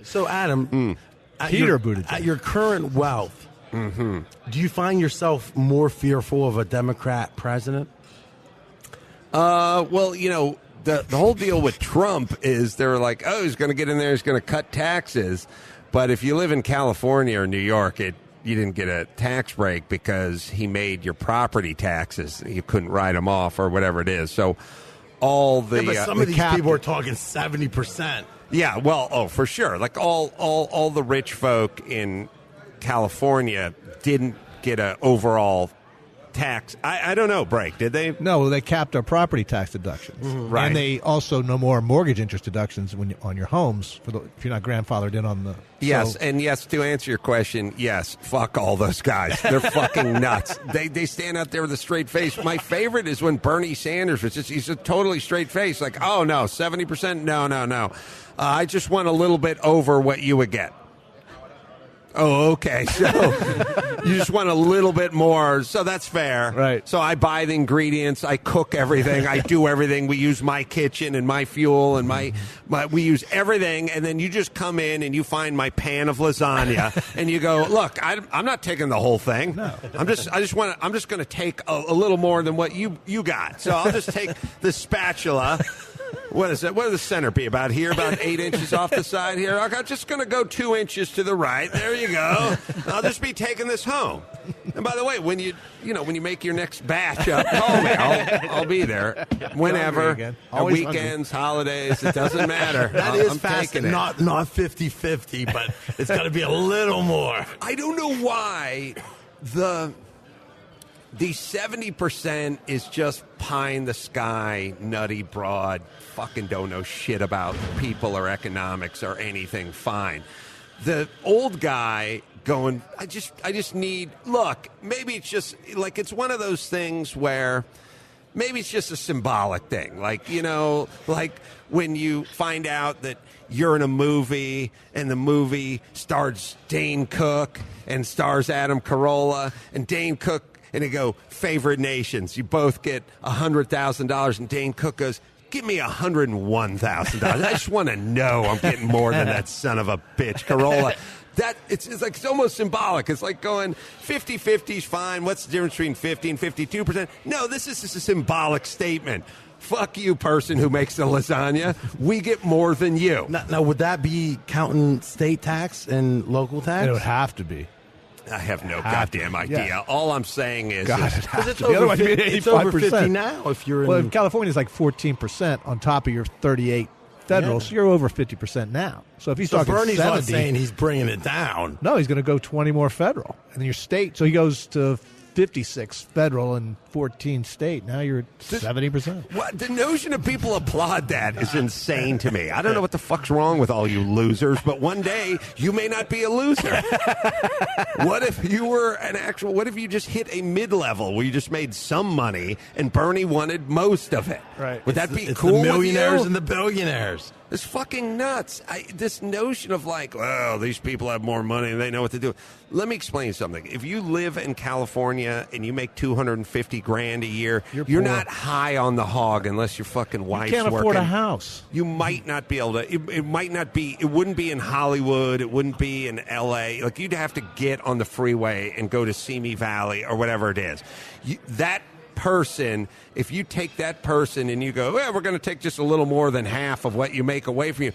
So, Adam, at your current wealth, do you find yourself more fearful of a Democrat president? Well, the whole deal with Trump is they're like, oh, he's going to get in there, he's going to cut taxes. But if you live in California or New York, you didn't get a tax break because he made your property taxes. You couldn't write them off or whatever it is. So all the but some of these people are talking 70%. Yeah, well, for sure. Like all the rich folk in California didn't get an overall tax. I don't know, Break, did they? No, they capped our property tax deductions. Right. And they also no more mortgage interest deductions on your homes if you're not grandfathered in on the... Yes, and yes, to answer your question, yes, fuck all those guys. They're fucking nuts. They stand out there with a straight face. My favorite is when Bernie Sanders was he's a totally straight face, like, oh, no, 70%? No. I just want a little bit over what you would get. Oh, okay. So you just want a little bit more. So that's fair. Right. So I buy the ingredients. I cook everything. I do everything. We use my kitchen and my fuel and we use everything. And then you just come in and you find my pan of lasagna and you go, look, I'm not taking the whole thing. No. I'm just going to take a little more than what you got. So I'll just take the spatula. What is it? What does the center be? About here? About 8 inches off the side here? I'm just going to go 2 inches to the right. There you go. I'll just be taking this home. And by the way, when you make your next batch up, call me. I'll be there whenever. Weekends, holidays, it doesn't matter. That is fast. Not 50-50, but it's got to be a little more. I don't know why the 70% is just pie in the sky, nutty broad, fucking don't know shit about people or economics or anything. Fine. The old guy going, I just need, look, maybe it's just like, it's one of those things where maybe it's just a symbolic thing. Like, like when you find out that you're in a movie and the movie stars Dane Cook and stars Adam Carolla, and Dane Cook, and they go, favorite nations. You both get $100,000, and Dane Cook goes, give me $101,000. I just want to know I'm getting more than that son of a bitch, Carolla. It's almost symbolic. It's like going 50-50 is fine. What's the difference between 50 and 52%? No, this is just a symbolic statement. Fuck you, person who makes the lasagna. We get more than you. Now, would that be counting state tax and local tax? It would have to be. I have no goddamn idea. Yeah. All I'm saying is... it's over 50 now if you're in... Well, California's like 14% on top of your 38 federal, so you're over 50% now. So if he's talking Bernie's 70... not saying he's bringing it down. No, he's going to go 20 more federal. And then your state... So he goes to 56 federal and 14 state. Now you're at 70%. What, the notion of people applaud that is insane to me. I don't know what the fuck's wrong with all you losers, but one day you may not be a loser. What if you were what if you just hit a mid-level where you just made some money and Bernie wanted most of it? Right. Would that be it's cool? The millionaires and the billionaires. It's fucking nuts. This notion of like, well, these people have more money and they know what to do. Let me explain something. If you live in California and you make $250,000 a year, you're not high on the hog unless your fucking wife's working. You can't afford a house. You might not be able to. It might not be. It wouldn't be in Hollywood. It wouldn't be in L.A. Like, you'd have to get on the freeway and go to Simi Valley or whatever it is. That person, if you take that person and you go, well, we're going to take just a little more than half of what you make away from you,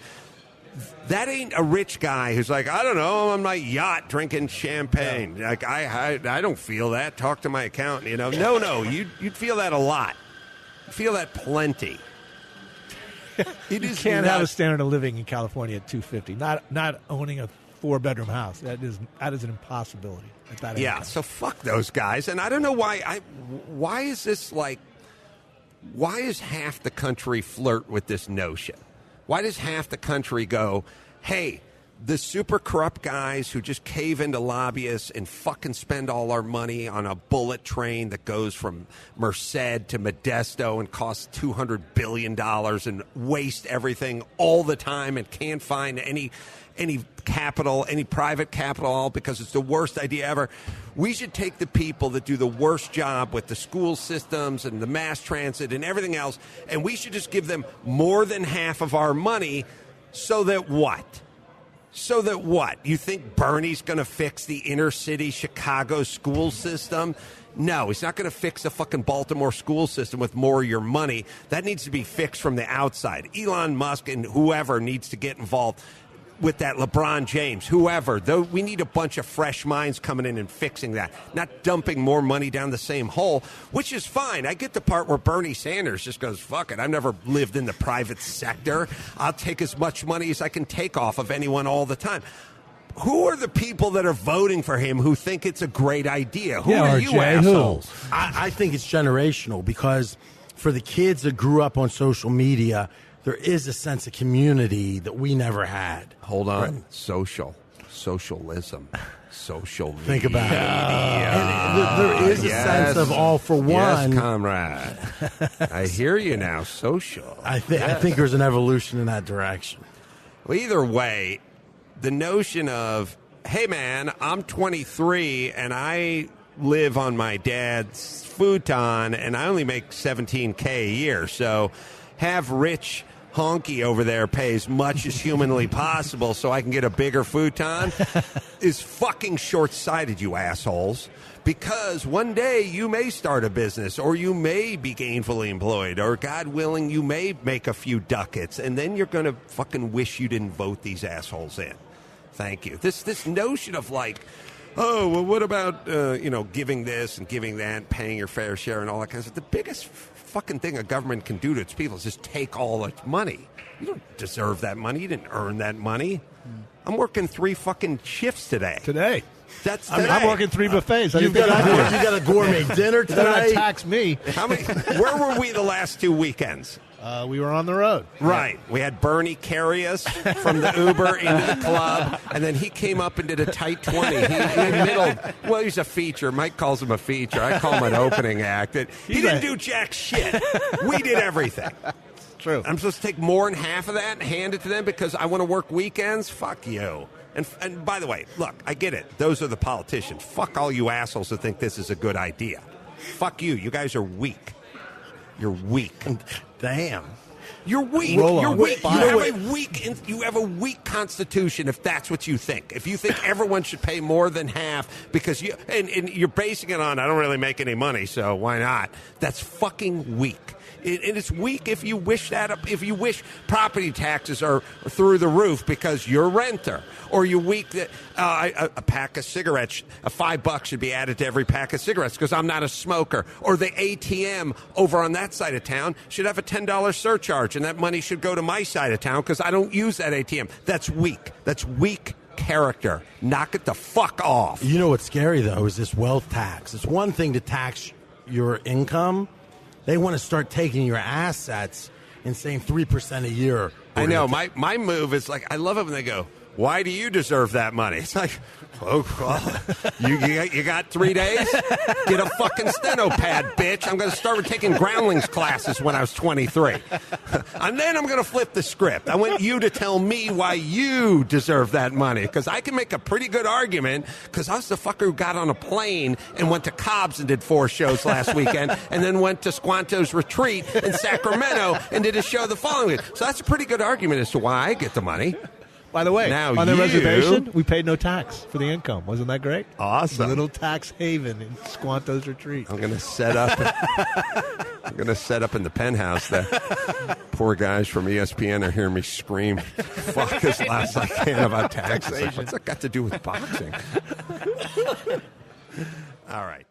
that ain't a rich guy who's like, I don't know, I'm on my yacht drinking champagne. Yeah. Like, I don't feel that. Talk to my accountant. No, you'd feel that a lot. You'd feel that plenty. You can't have a standard of living in California at $250. Not owning a 4-bedroom house. That is an impossibility. Yeah, so fuck those guys. And I don't know why. Why is this like? Why does half the country flirt with this notion? Why does half the country go, hey, the super corrupt guys who just cave into lobbyists and fucking spend all our money on a bullet train that goes from Merced to Modesto and costs $200 billion and waste everything all the time and can't find any capital, any private capital, because it's the worst idea ever. We should take the people that do the worst job with the school systems and the mass transit and everything else, and we should just give them more than half of our money so that what? So that what? You think Bernie's going to fix the inner city Chicago school system? No, he's not going to fix the fucking Baltimore school system with more of your money. That needs to be fixed from the outside. Elon Musk and whoever needs to get involved with that. LeBron James, whoever. Though we need a bunch of fresh minds coming in and fixing that, not dumping more money down the same hole, which is fine. I get the part where Bernie Sanders just goes, fuck it, I've never lived in the private sector. I'll take as much money as I can take off of anyone all the time. Who are the people that are voting for him who think it's a great idea? Who are you assholes? I think it's generational because for the kids that grew up on social media, there is a sense of community that we never had. Hold on. Right. Socialism. Social media. Think about it. And there is a sense of all for one. Yes, comrade. I hear you now. Social. I think there's an evolution in that direction. Well, either way, the notion of, hey, man, I'm 23 and I live on my dad's futon and I only make $17K a year. So have rich honky over there pay as much as humanly possible so I can get a bigger futon is fucking short-sighted, you assholes. Because one day you may start a business or you may be gainfully employed or, God willing, you may make a few ducats and then you're going to fucking wish you didn't vote these assholes in. Thank you. This notion of like, oh, well, what about, giving this and giving that, paying your fair share and all that kind of stuff. The biggest fucking thing a government can do to its people is just take all its money. You don't deserve that money. You didn't earn that money. I'm working 3 fucking shifts today. Today? That's today. I'm working 3 buffets. You got a gourmet dinner today? They're not tax me. Where were we the last 2 weekends? We were on the road. Right. We had Bernie carry us from the Uber into the club, and then he came up and did a tight 20. He middled. Well, he's a feature. Mike calls him a feature. I call him an opening act. He didn't do jack shit. We did everything. True. I'm supposed to take more than half of that and hand it to them because I want to work weekends? Fuck you. And by the way, look, I get it. Those are the politicians. Fuck all you assholes that think this is a good idea. Fuck you. You guys are weak. You're weak. Damn. You're weak. You're weak. You have a weak constitution if that's what you think. If you think everyone should pay more than half because and you're basing it on I don't really make any money, so why not? That's fucking weak. And it's weak if you wish property taxes are through the roof because you're a renter, or you're weak that a pack of cigarettes, $5 should be added to every pack of cigarettes because I'm not a smoker, or the ATM over on that side of town should have a $10 surcharge, and that money should go to my side of town because I don't use that ATM. That's weak. That's weak character. Knock it the fuck off. You know what's scary though is this wealth tax. It's one thing to tax your income. They want to start taking your assets and saying 3% a year. I know. My move is like, I love it when they go, why do you deserve that money? It's like, oh, well, you got 3 days? Get a fucking steno pad, bitch. I'm going to start taking groundlings classes when I was 23. And then I'm going to flip the script. I want you to tell me why you deserve that money. Because I can make a pretty good argument because I was the fucker who got on a plane and went to Cobb's and did 4 shows last weekend and then went to Squanto's Retreat in Sacramento and did a show the following week. So that's a pretty good argument as to why I get the money. By the way, now on the reservation, we paid no tax for the income. Wasn't that great? Awesome. A little tax haven in Squanto's Retreat. I'm going to set up. In the penthouse. There, poor guys from ESPN are hearing me scream, "Fuck as loud as I can about taxes." What's that got to do with boxing? All right.